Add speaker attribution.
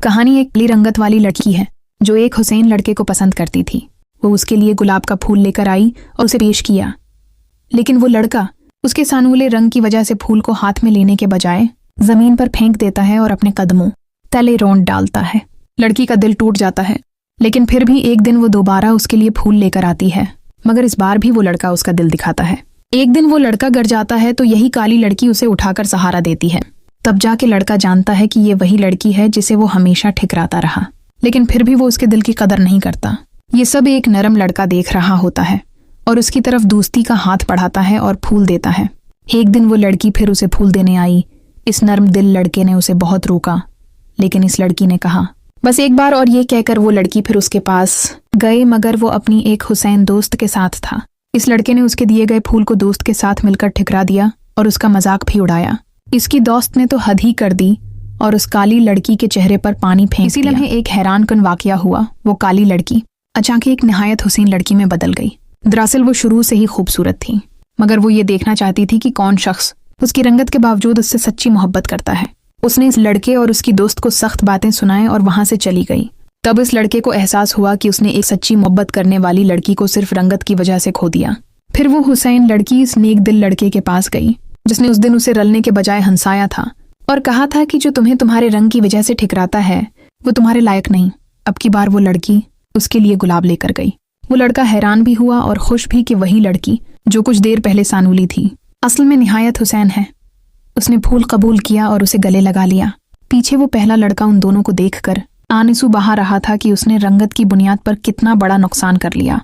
Speaker 1: कहानी एक पीली रंगत वाली लड़की है जो एक हुसैन लड़के को पसंद करती थी। वो उसके लिए गुलाब का फूल लेकर आई और उसे पेश किया, लेकिन वो लड़का उसके सानुले रंग की वजह से फूल को हाथ में लेने के बजाय जमीन पर फेंक देता है और अपने कदमों तले रौंद डालता है। लड़की का दिल टूट जाता है, लेकिन फिर भी एक दिन वो दोबारा उसके लिए फूल लेकर आती है, मगर इस बार भी वो लड़का उसका दिल दिखाता है। एक दिन वो लड़का गिर जाता है तो यही काली लड़की उसे उठाकर सहारा देती है। तब जाके लड़का जानता है कि ये वही लड़की है जिसे वो हमेशा ठिकराता रहा, लेकिन फिर भी वो उसके दिल की कदर नहीं करता। ये सब एक नरम लड़का देख रहा होता है और उसकी तरफ दोस्ती का हाथ बढ़ाता है और फूल देता है। एक दिन वो लड़की फिर उसे फूल देने आई। इस नरम दिल लड़के ने उसे बहुत रोका, लेकिन इस लड़की ने कहा बस एक बार, और ये कहकर वो लड़की फिर उसके पास गए, मगर वो अपनी एक हुसैन दोस्त के साथ था। इस लड़के ने उसके दिए गए फूल को दोस्त के साथ मिलकर ठिकरा दिया और उसका मजाक भी उड़ाया। इसकी दोस्त ने तो हद ही कर दी और उस काली लड़की के चेहरे पर पानी फेंक दिया। इसी लम्हे एक हैरानकुन वाकया हुआ। वो काली लड़की अचानक एक निहायत हुसैन लड़की में बदल गई। दरअसल वो शुरू से ही खूबसूरत थी, मगर वो ये देखना चाहती थी कि कौन शख्स उसकी रंगत के बावजूद उससे सच्ची मोहब्बत करता है। उसने इस लड़के और उसकी दोस्त को सख्त बातें सुनाए और वहां से चली गई। तब इस लड़के को एहसास हुआ कि उसने एक सच्ची मोहब्बत करने वाली लड़की को सिर्फ रंगत की वजह से खो दिया। फिर वो हुसैन लड़की इस नेक दिल लड़के के पास गई जिसने उस दिन उसे रलने के बजाय हंसाया था और कहा था कि जो तुम्हें तुम्हारे रंग की वजह से ठिकराता है वो तुम्हारे लायक नहीं। अब की बार वो लड़की उसके लिए गुलाब लेकर गई। वो लड़का हैरान भी हुआ और खुश भी कि वही लड़की जो कुछ देर पहले सानूली थी असल में निहायत हुसैन है। उसने फूल कबूल किया और उसे गले लगा लिया। पीछे वो पहला लड़का उन दोनों को देखकर आंसू बहा रहा था कि उसने रंगत की बुनियाद पर कितना बड़ा नुकसान कर लिया।